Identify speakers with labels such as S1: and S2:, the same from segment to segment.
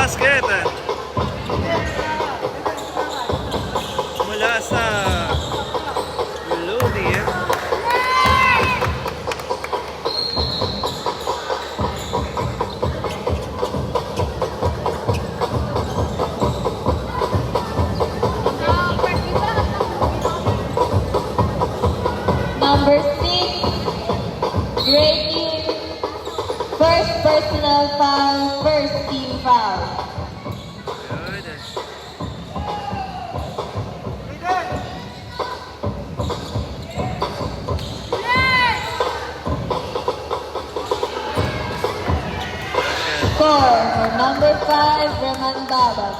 S1: basket. Mula sa Blue Team.
S2: Number 6, Gray Team. First personal foul, first team foul.
S1: Good.
S2: Score for number 5, Remandaba.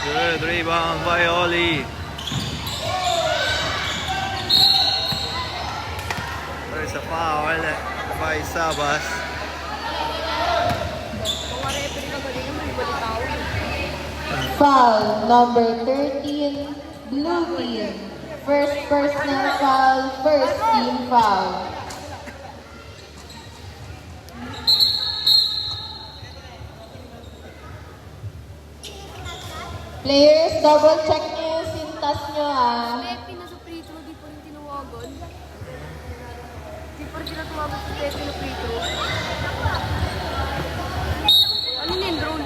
S1: Good rebound by Oli. There's a foul by Sabas.
S2: Foul number 13, Blue Team. First personal foul, first team foul. Players, double check nyo yung sintas nyo ah.
S3: Pepe na sa free throw, di pa rin tinawagan. Di pa rin tinatawagan sa Pepe na free throw. Ano na yung drone?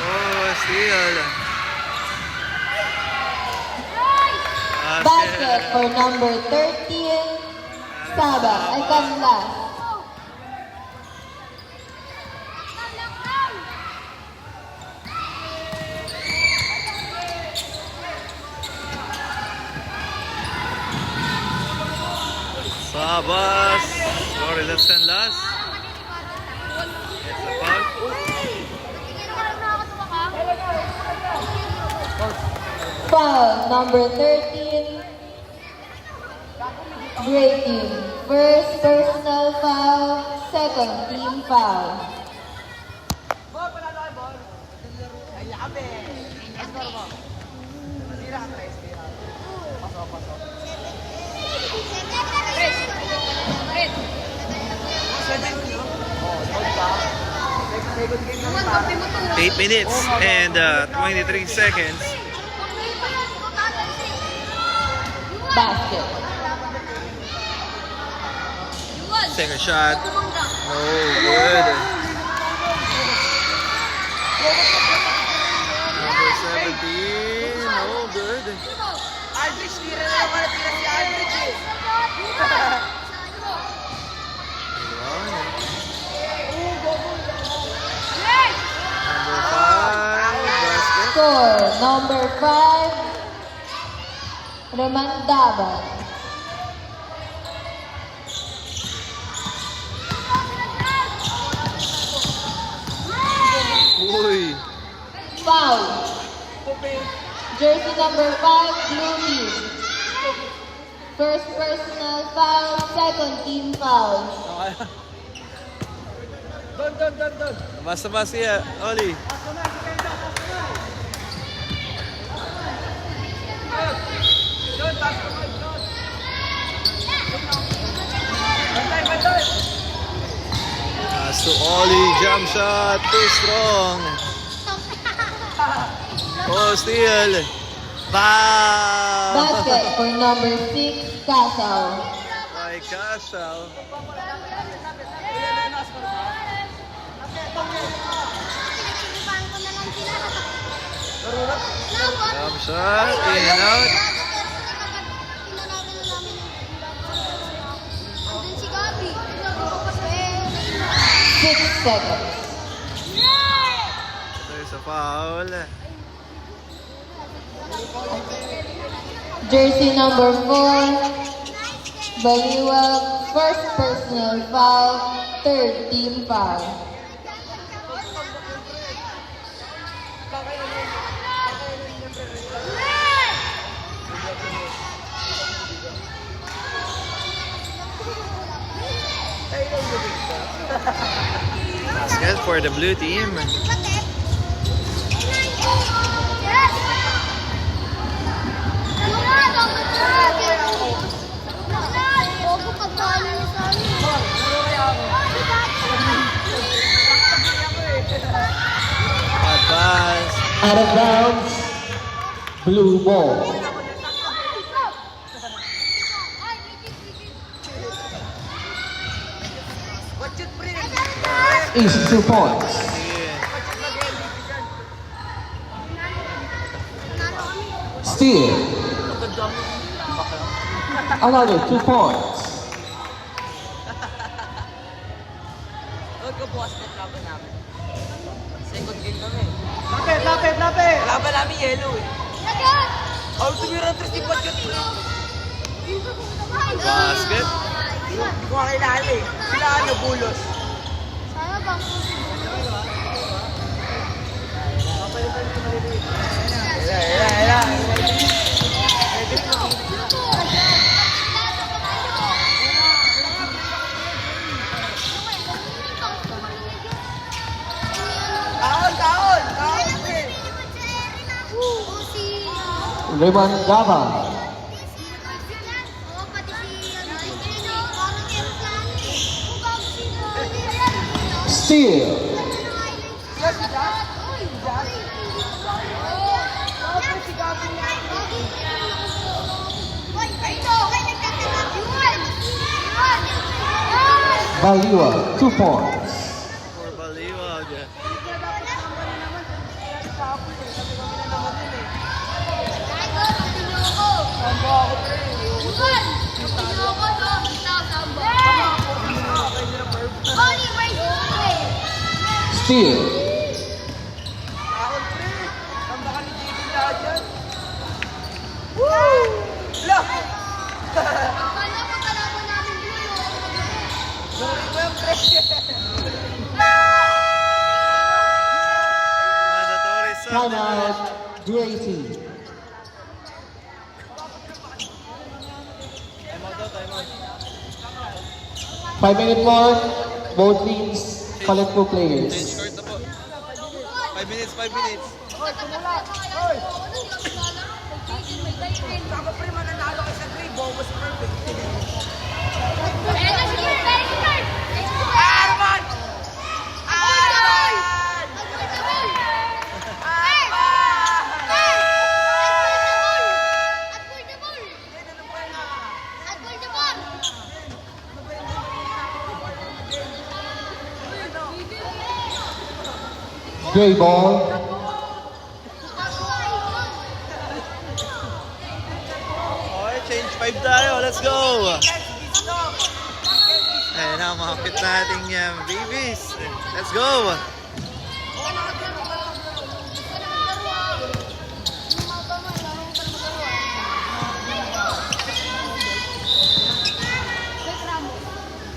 S1: Oh, steal.
S2: Basket for number 13, Saba, ay Canlas.
S1: Sabas. Sorry, let's send last. It's a foul.
S2: Foul number 13, Gray Team. First personal foul, second team foul.
S1: Eight minutes and 23 seconds.
S2: Basket.
S1: Second shot. No good. Number 17. No good.
S4: Aldrich, tira na naman natira si Aldrich eh.
S1: Number 5. Basket.
S2: Score number 5, Remandaba.
S1: Uy.
S2: Foul. Jersey number 5, Blue Team. First personal foul, second team foul.
S4: Don.
S1: Basta-basta yan, Oli.
S4: Don, taas ko mo, Don. Bantay.
S1: Pass to Oli, jump shot, too strong. Oh, steal. Foul.
S2: Basket for number 6, Casal.
S1: By Casal. Jump shot, in and out.
S3: Andun si Gabi.
S2: 6 seconds.
S1: There's a foul.
S2: Jersey number 4, Baliwag, first personal foul, third team foul.
S1: Basket for the blue team. Bad pass.
S5: Out of bounds. Blue ball.
S4: Watch it, pre.
S5: Is 2 points.
S1: Sige.
S5: Steal. Another 2 points.
S4: Huwag ka bukas na laban namin. Second game kami.
S6: Lapit!
S4: Laban namin yellow eh. Out to be run through si Watch it, pre.
S1: Basket.
S4: Hindi ko kakilala eh. Sila ano, bulos. Taon, pre.
S5: Raymond Gava. Steal. Baliwa, 2 points.
S1: For Baliwag.
S5: Steal.
S4: Taon, pre. Tamba ka ni JB lahat yan. Woo! Look! Sorry mo yung pre.
S1: Mandatory sub.
S5: Timeout. Gracie. Five-minute mark. Both teams collect 2 players.
S1: Change court na po. 5 minutes, 5 minutes.
S4: Saka pre, mananalo ka sa 3. Bobo si Perfect. Arman! Arman!
S5: Gray ball.
S1: Okay, change 5 tayo. Let's go. Ayan na, makapit natin yan. Babies. Let's go.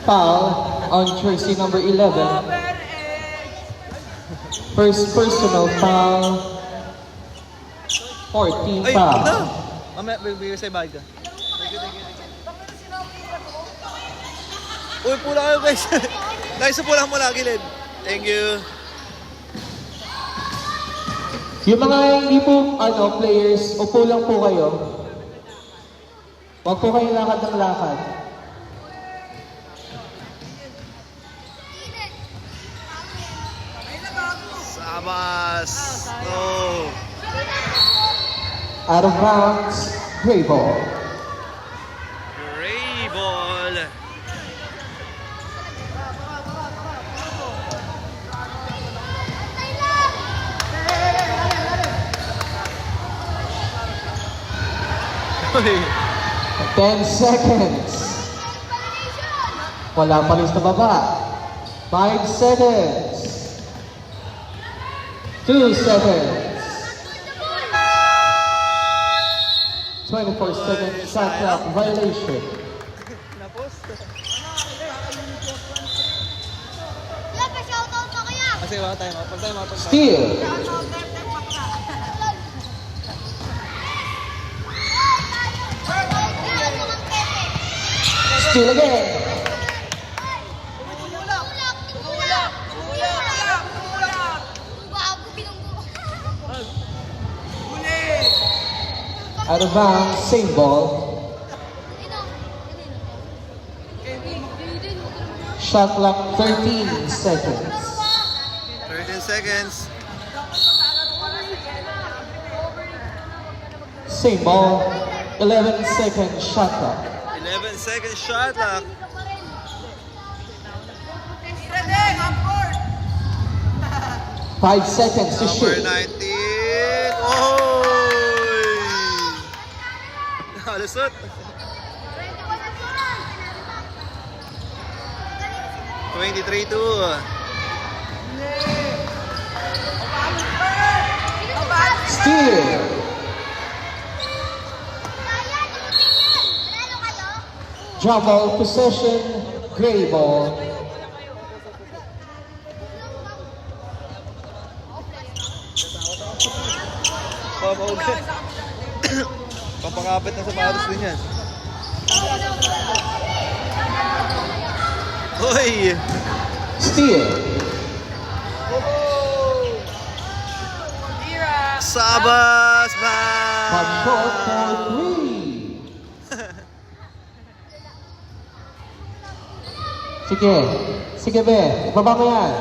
S5: Foul on jersey number 11. First personal foul. 14
S1: Ay,
S5: foul.
S1: ano? Mamaya, bibigay sa'yo bag ka. Uy, pula kayo guys. Guys, pula mo lagi, Led. Thank you.
S5: Yung mga hindi po players, upo lang po kayo. Huwag po kayo lakad ng lakad.
S1: Sabas. No.
S5: Out of bounds, gray ball.
S1: Gray ball. Uy.
S5: 10 seconds. Wala pa rin sa baba. 5 seconds. 2 seconds. 24-second shot clock violation.
S1: Napos.
S2: Kuya, pa-shoutout mo kuya!
S1: Kasi wala tayo. Pag tayo mapag
S5: Steal. Steal again. Out of bounds, same ball. Shot clock 13 seconds.
S1: 13 seconds.
S5: Same ball, 11-second shot clock.
S1: 11 seconds shot clock.
S5: Five seconds to
S1: Number
S5: shoot.
S1: 19. Oh! Halusot. 23-2.
S5: Steal. Drop ball possession, gray ball.
S1: Pampakapit na sapatos din yan. Hoy!
S5: Steal.
S1: Sabas
S5: Pop shot
S1: ba?
S5: for three. Sige. Sige, be. Ibaba mo yan.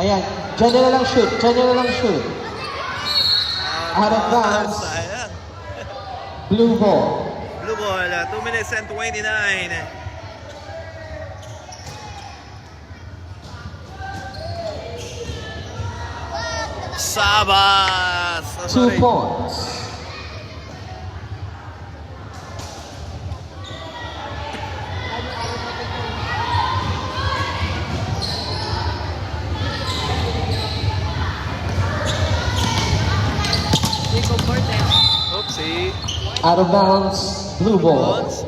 S5: Ayan. Diyan nyo na lang shoot. Diyan nyo na lang shoot. Out of bounds.
S1: Sayang.
S5: Blue ball.
S1: Blue ball, 2 minutes and 29. Sabas! Oh,
S5: 2
S1: sorry.
S5: points.
S1: Oopsie.
S5: Out of bounds. Blue ball.
S1: Bounce.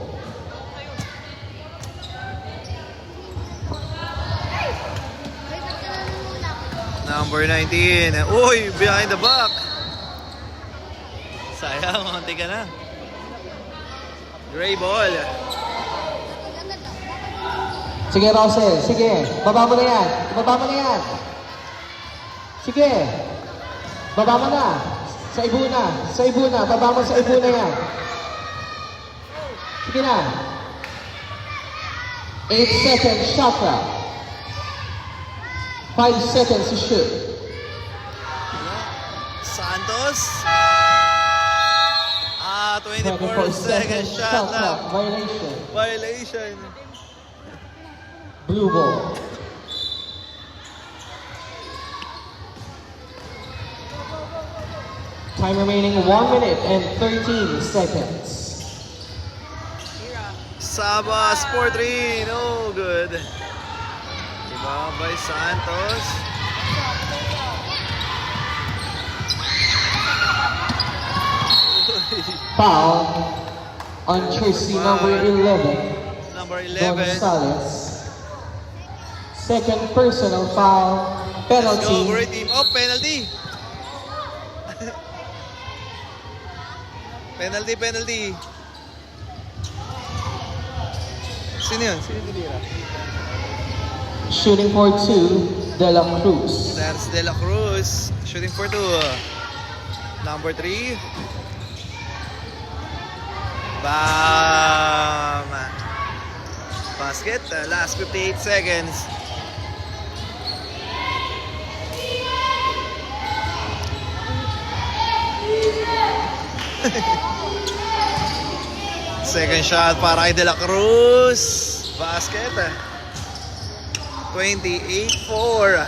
S1: Number 19. Uy, behind the back. Sayang, konti ka na. Gray ball.
S5: Sige, Rosel. Sige. Baba mo na yan. Baba mo na yan. Sige. Baba mo na. Sa ibuna. Sa ibuna. Baba mo sa ibuna yan. Sige na. 8 seconds shot clock. 5 seconds to shoot.
S1: Santos. 24
S5: 24
S1: seconds shot clock.
S5: violation.
S1: Violation.
S5: Blue ball. Time remaining 1 minute and 13 seconds.
S1: Sabas 4-3. No good. Ibabay Santos.
S5: Foul on jersey number 11,
S1: Number 11.
S5: Gonzalez. Second personal foul,
S1: Let's go,
S5: penalty.
S1: great team. Oh, penalty. Penalty. Sino yun? Sino tinira?
S5: Shooting for 2, De La Cruz.
S1: That's De La Cruz. Shooting for 2. Number 3. Bam! Basket. Last 58 seconds. Second shot para kay De La Cruz. Basket. 28-4.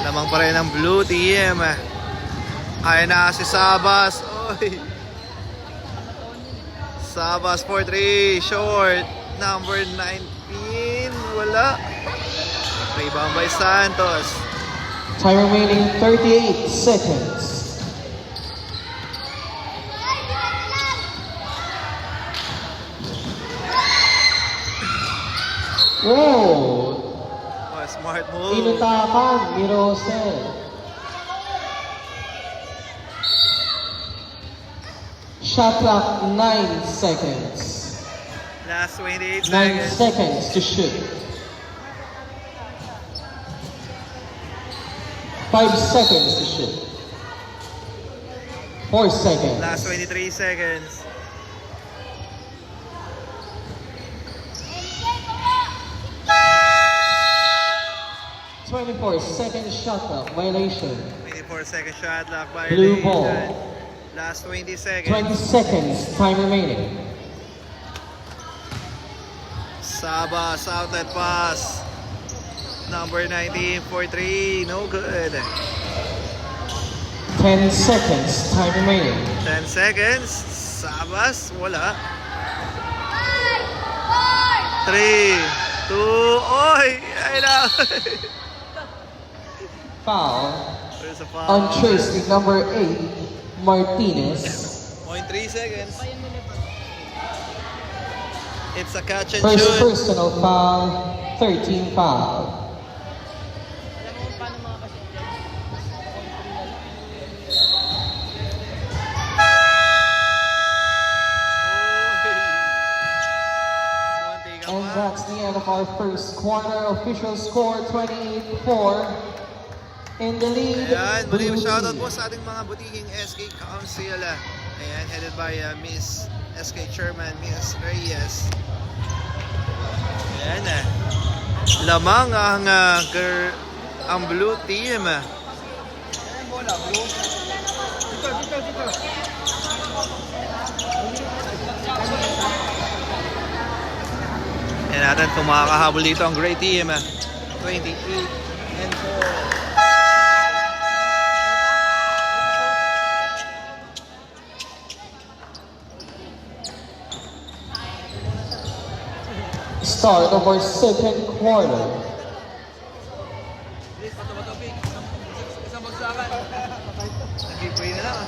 S1: Lamang pa rin ang blue team. Kaya na si Sabas. Oy. Sabas 4-3. Short. Number 19. Wala. Rebound by Santos.
S5: Time remaining 38 seconds. Whoa!
S1: Oh, smart move.
S5: Inutakan ni Rosel. Shot clock 9 seconds.
S1: Last 28
S5: 9
S1: seconds.
S5: seconds to shoot. 5 seconds to shoot. 4 seconds.
S1: Last 23 seconds.
S5: 24-second shot clock violation.
S1: 24-second shot clock
S5: Blue
S1: violation.
S5: ball.
S1: Last 20 seconds.
S5: 20 seconds. Time remaining.
S1: Sabas outlet pass. Number 19 for 3. No good.
S5: 10 seconds. Time remaining.
S1: 10 seconds. Sabas. Wala. 3, 2, oy! Ay lang!
S5: Foul
S1: There's a foul.
S5: on jersey number 8, Martinez.
S1: 0.3 seconds. It's a catch and
S5: First
S1: shoot.
S5: personal foul, 13 foul.
S4: Alam mo paano mga pasyente?
S5: And that's the end of our first quarter. Official score 28-4. In the lead,
S1: Ayan, muli
S5: Blue
S1: shoutout po
S5: Team.
S1: sa ating mga butihing SK Council. Ayan, headed by Miss SK Chairman, Miss Reyes. Ayan lamang ang ang blue team. Ayan natin kung makakahabol dito ang gray team. 28 and 4.
S5: Start of our second quarter.
S1: Nag-pray na lang.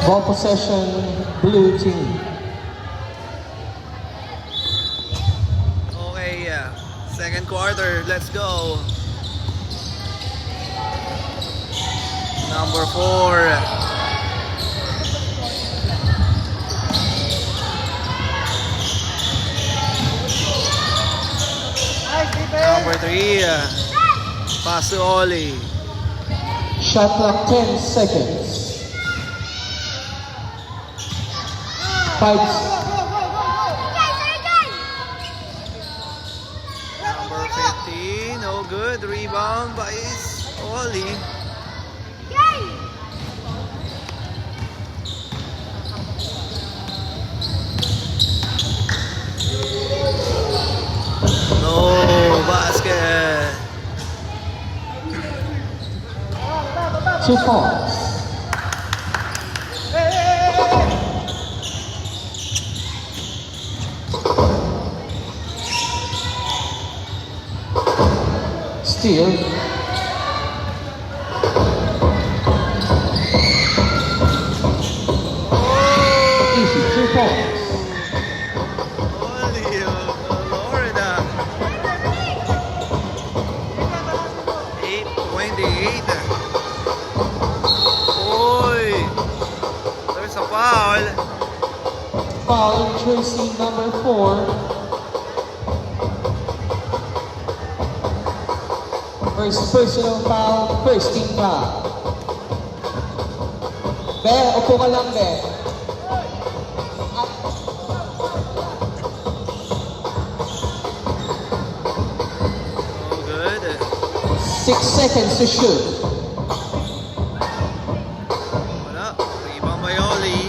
S5: Ball possession, Blue Team.
S1: Okay, second quarter, let's go. Number 4. Number 3. Pass to Oli.
S5: Shot clock 10 seconds. 5
S1: Number 15. No good. Rebound by Oli. No basket.
S5: 2 points. Steal. Easy, 2 points.
S1: Oli of Florida. 8:28. Oy! There's a foul.
S5: Foul in jersey number 4. First personal foul, first team foul. Be, upo ka lang, Be.
S1: Oh, good.
S5: 6 seconds to shoot.
S1: Wala. Rebound by Oli.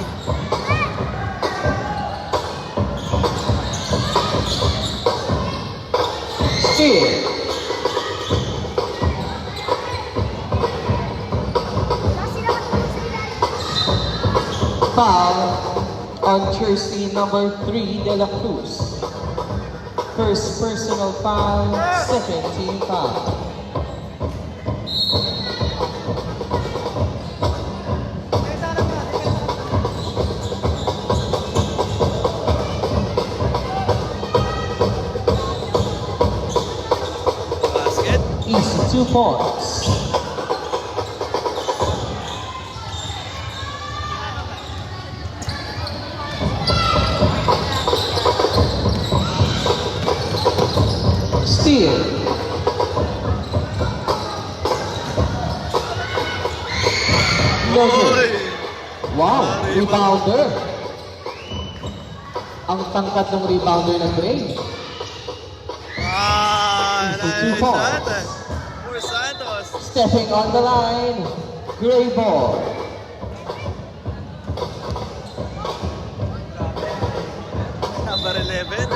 S5: Steal. Foul On jersey number 3, De La Cruz. First personal foul, second team foul.
S1: Basket.
S5: Easy 2 points. Steal. No good.
S1: Uy!
S5: Wow, rebounder. Ang tangkad ng rebounder ng Gray.
S1: Ah,
S5: For 2 points.
S1: For Santos.
S5: Stepping on the line, Gray ball.
S1: Number 11.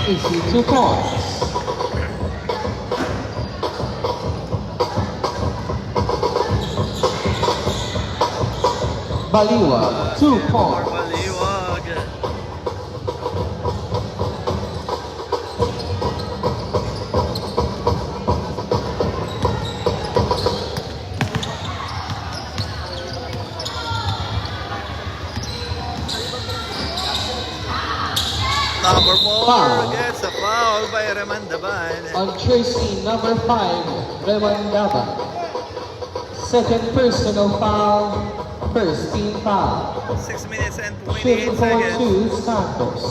S5: Easy 2 points. Baliwa, 2 points.
S1: Maliwag. Number 4
S5: Foul.
S1: gets a foul by Remandaban.
S5: On jersey number 5, Remandaba. Second personal foul, first team foul.
S1: 6 minutes and 28
S5: Shooting for
S1: seconds
S5: 2, Santos.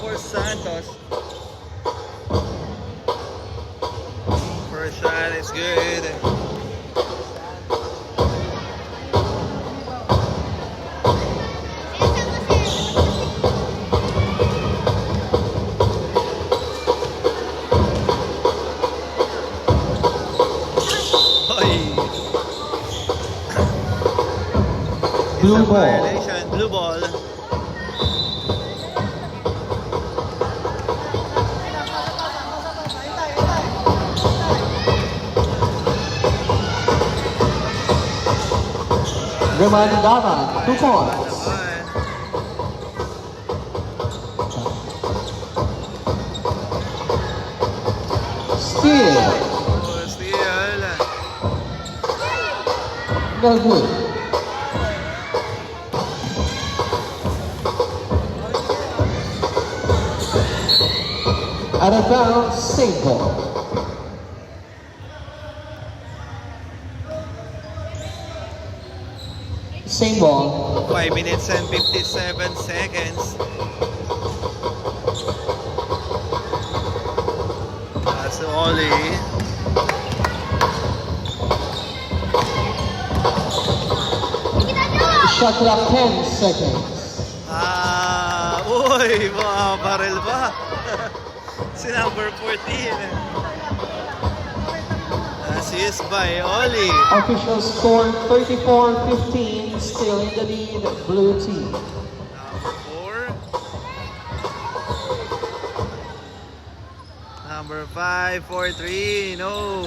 S1: for Santos. First shot is good. Oy.
S5: Blue
S1: Isang
S5: ball.
S1: violation. Blue ball.
S5: Remandaba, 2 points.
S1: Naman.
S5: Steal,
S1: Oh, steal.
S5: no good. Out of bounds, save ball. Same ball.
S1: 5 minutes and 57 seconds. That's Oli.
S5: Shot clock 10 seconds.
S1: Ah, uy, mga barrel ba? Si number 14. Assist by Oli.
S5: Official score 34-15, still in the lead, blue team.
S1: Number 4. Number 5, 4-3, no.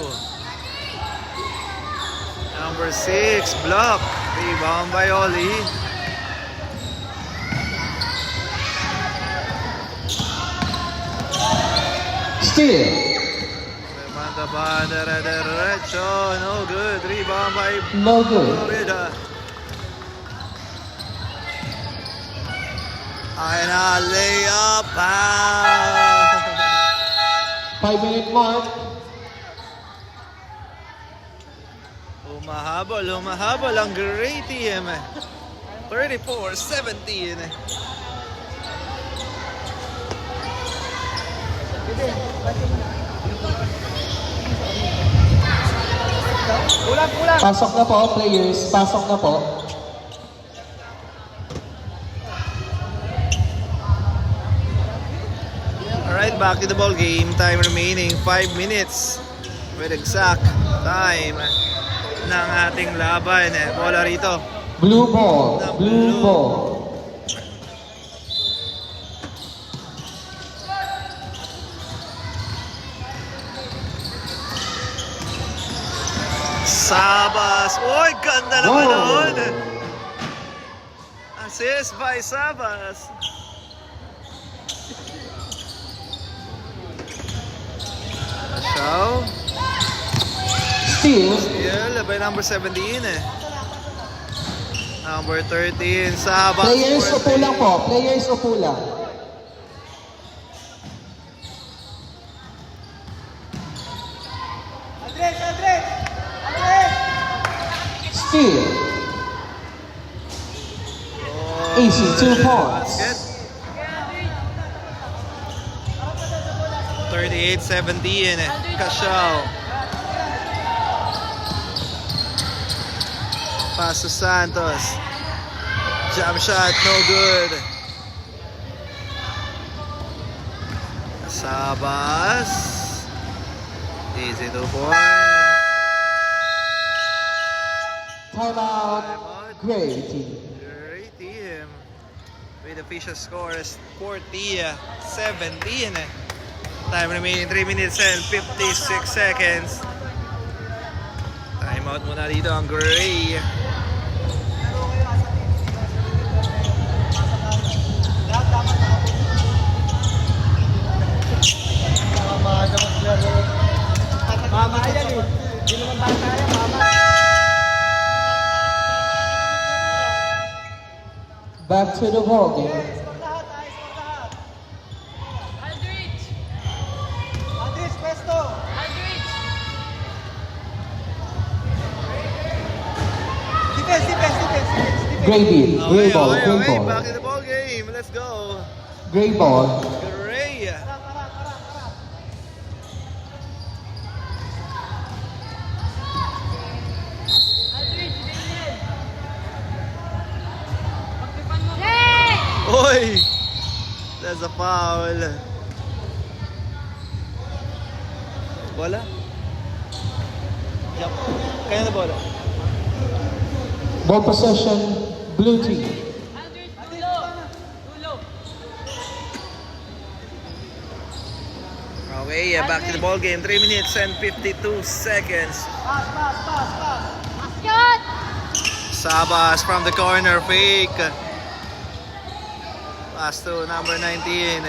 S1: Number 6, block. Rebound by Oli.
S5: Steal.
S1: Remanda ba, derecho, no good. Rebound by
S5: No good.
S1: Florida. Ay na, layup.
S5: 5-minute mark.
S1: Humahabol ang great team. 34-17.
S5: Pasok na po, players. Pasok na po.
S1: Alright, back to the ball game. Time remaining 5 minutes with exact time ng ating laban. Bola rito.
S5: Blue ball. Blue ball.
S1: Sabas. Uy, ganda naman
S5: Wow.
S1: nun. Assist by Sabas. Show.
S5: Steal.
S1: Yeah, by number 17 eh. Number 13, Sabas.
S5: Players
S1: for
S5: upo lang po. Players upo lang. Steal.
S1: Oh,
S5: Easy, 2 points.
S1: Basket. 38-17 eh. Kashaw. Pass to Santos. Jump shot, no good. Sabas. Easy 2 points.
S5: Timeout.
S1: Timeout.
S5: Great team.
S1: Great team. With official score is 40-17. Time remaining 3 minutes and 56 seconds. Timeout muna dito ang Gray.
S5: Back to the ball game.
S3: Aldrich!
S5: Gray beat. Gray ball.
S1: Okay,
S5: Gray
S1: okay.
S5: ball.
S1: Back in the ball game. Let's go.
S5: Gray ball.
S1: Gray.
S3: Aldrich, Daniel! Pagpipan mo!
S1: Oy! That's a foul. Bola? Yup. Kaya na bola?
S5: Ball possession. Blue team.
S3: Aldrich, dulo! Dulo!
S1: Okay, back to the ball game. 3 minutes and 52 seconds.
S3: Shot!
S1: Sabas from the corner, fake. Pass to number 19.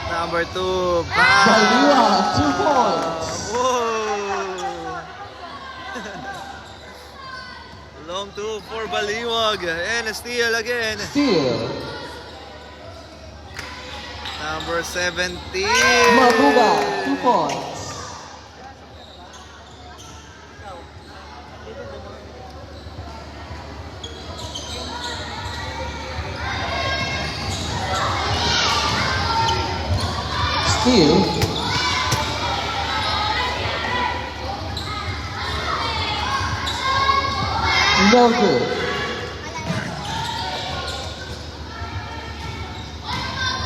S1: Number 2, pass.
S5: Baliwa. 2 points.
S1: Whoa! Long 2 for Baliwag. And a steal again.
S5: Steal.
S1: Number 17.
S5: Mabuga. 2 points. Steal. No good.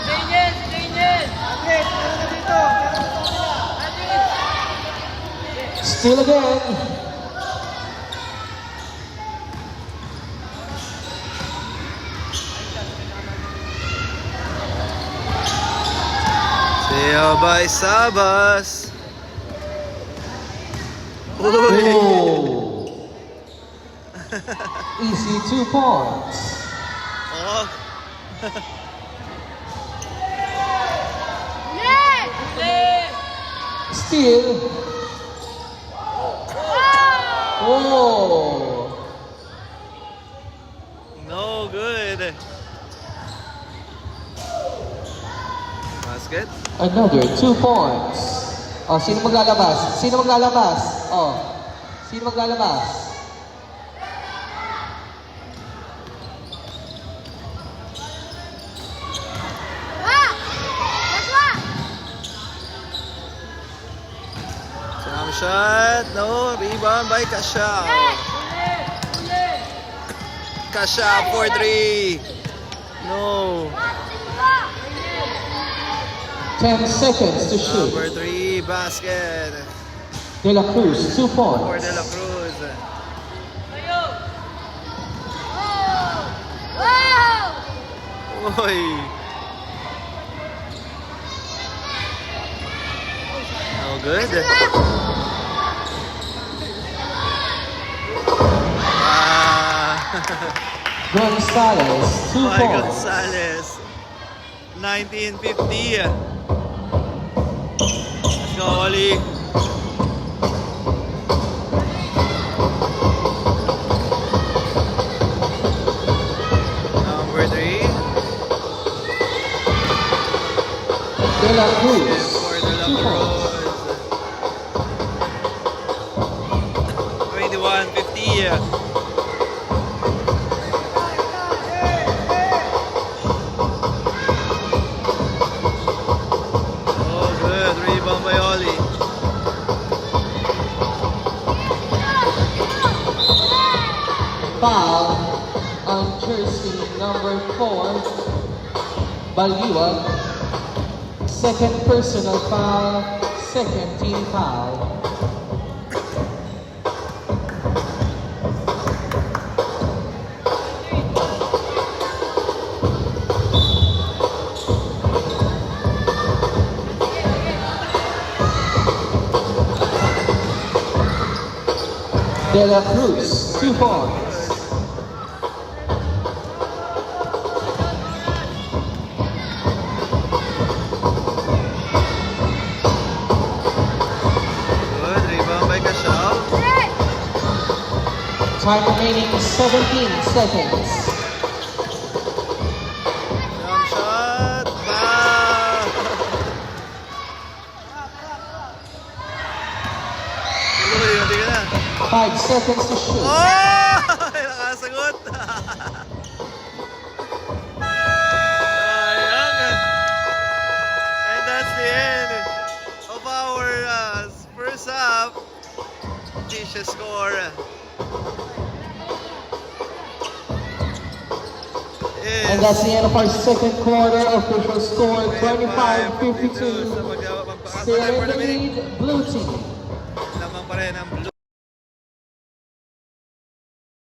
S3: Daniel! Daniel! Aldrich!
S5: Steal again.
S1: Steal by Sabas. Uy!
S5: Oh. Easy 2 points.
S1: Oh.
S5: Steal. Oh.
S1: No good. Basket.
S5: Another 2 points. Oh, sino maglalabas? Sino maglalabas? Oh. Sino maglalabas?
S1: Jump shot. No. Rebound by Kashaw. Kashaw for 3. No.
S5: 10 seconds to shoot.
S1: Number 3 basket
S5: De La Cruz, 2
S1: for
S5: points.
S1: De La Cruz. Uy. No good.
S5: Gonzalez, 2
S1: Mike
S5: points.
S1: Gonzalez. 1950. Let's go, Oli. Number 3.
S5: De La Cruz,
S1: For the
S5: 2
S1: Lava
S5: points.
S1: Rose. 21-50. Oh, good. Rebound by Oli.
S5: Foul on jersey number 4, Baliwag. Second personal foul, second team foul. De La Cruz, 2 points.
S1: Good. Rebound by Cashao.
S5: Time remaining 17 seconds.
S1: Jump shot. Wow. Uy, hindi ka na.
S5: 5 seconds to shoot.
S1: Oh! Nakasagot. Sayang. And that's the end of our first half. Tisha score.
S5: And that's the end of our second quarter. Official score 25-52. Still in the lead, blue team.
S1: Lamang pa rin ang